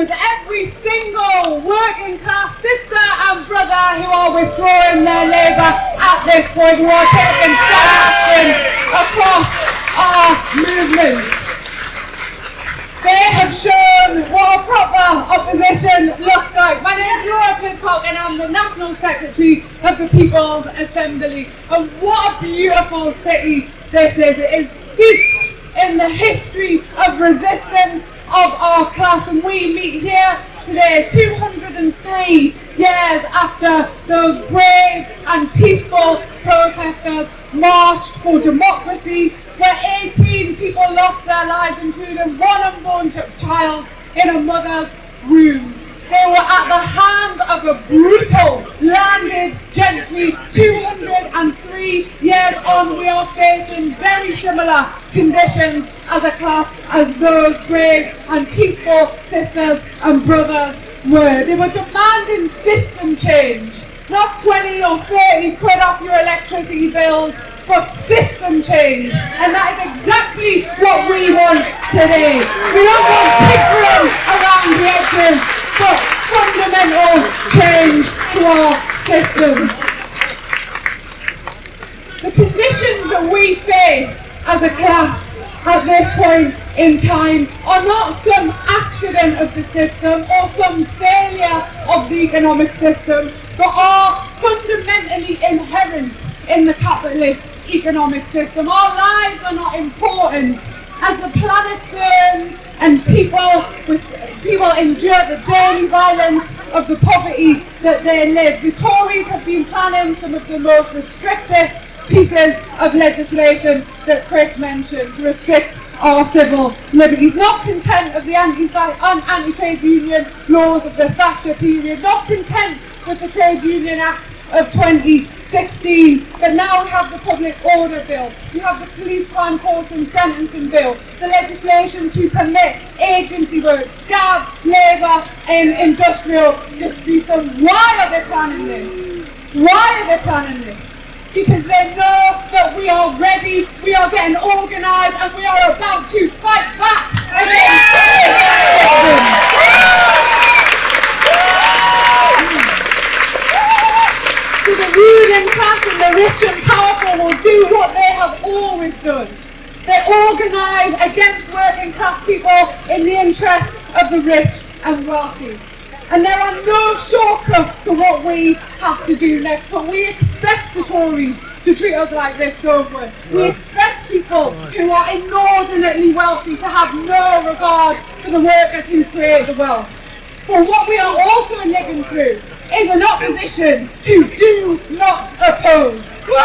with every single working class sister and brother who are withdrawing their labour at this point, who are taking strong action across our movement. They have shown what a proper opposition looks like. My name is Pidcock and I'm the National Secretary of the People's Assembly. And what a beautiful city this is. It is steeped in the history of resistance of our class, and we meet here today 203 years after those brave and peaceful protesters marched for democracy, where 18 people lost their lives, including one unborn child in a mother's womb. They were at the hands of a brutal landed gentry. 203 years on, we are facing very similar conditions as a class as those brave and peaceful sisters and brothers were. They were demanding system change, not 20 or 30 quid off your electricity bills, but system change. And that is exactly what we want today. We don't want tinkering around the edges, but fundamental change to our system. The conditions that we face as a class at this point in time are not some accident of the system or some failure of the economic system, but are fundamentally inherent in the capitalist economic system. Our lives are not important as the planet burns and people endure the daily violence of the poverty that they live. The Tories have been planning some of the most restrictive pieces of legislation that Chris mentioned to restrict our civil liberties. Not content of the anti-trade union laws of the Thatcher period, not content with the Trade Union Act of 2016, but now we have the Public Order Bill, we have the Police Crime Courts and Sentencing Bill, the legislation to permit agency work, scab labour in industrial disputes. And why are they planning this? Why are they planning this? Because they know that we are ready, we are getting organised, and we are about to fight back against So the ruling class and the rich and powerful will do what they have always done. They organise against working class people in the interest of the rich and wealthy. And there are no shortcuts to what we have to do next, but we expect the Tories to treat us like this, don't we? We expect people who are inordinately wealthy to have no regard for the workers who create the wealth. But what we are also living through is an opposition who do not oppose. They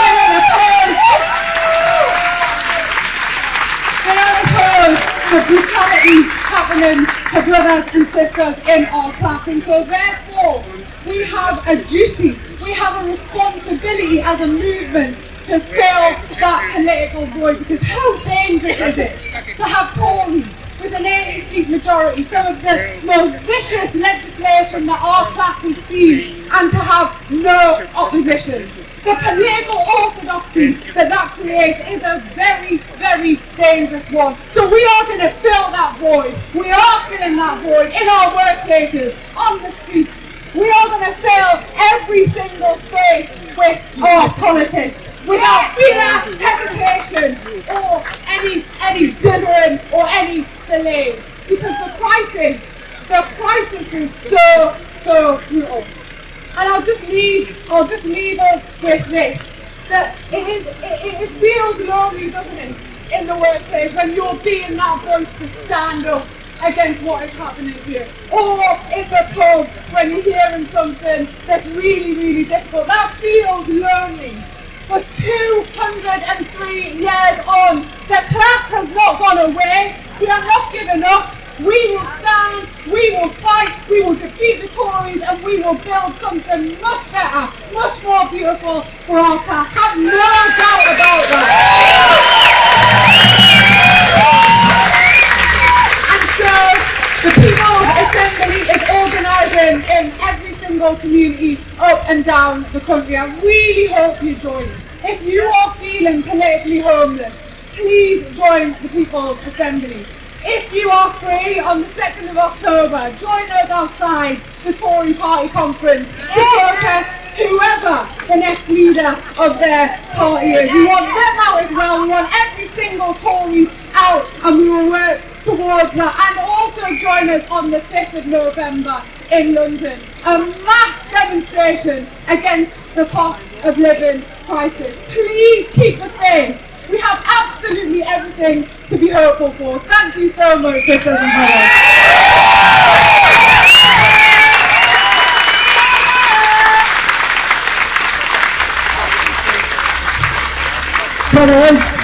don't oppose the brutality happening to brothers and sisters in our class. And so therefore, we have a duty, we have a responsibility as a movement to fill that political void, because how dangerous is it to have Tories with an 80-seat majority, some of the most vicious legislation that our class has seen, and to have no opposition. The political orthodoxy that creates is a very, very dangerous one. So we are going to fill that void. We are filling that void in our workplaces, on the streets. We are going to fill every single space with our politics, without fear, hesitation, or any dithering or any delays. Because the crisis is so brutal. And I'll just leave us with this, that it feels lonely, doesn't it, in the workplace when you're being that voice to stand up against what is happening here. Or in the pub when you're hearing something that's really, really difficult. That feels lonely. But 203 years on, the class has not gone away. We are not giving up. We will stand, we will fight, we will defeat the Tories, and we will build something much better, much more beautiful for our class. Have no doubt about that. And so, the People's Assembly is organising in every single community up and down the country. I really hope you join. If you are feeling politically homeless, please join the People's Assembly. If you are free on the 2nd of October, join us outside the Tory Party conference to protest whoever the next leader of their party is. We want them out as well. We want every single Tory out, and we will work towards that. And also join us on the 5th of November in London. A mass demonstration against the cost of living crisis. Please keep the faith. We have absolutely everything to be hopeful for. Thank you so much, sisters and brothers.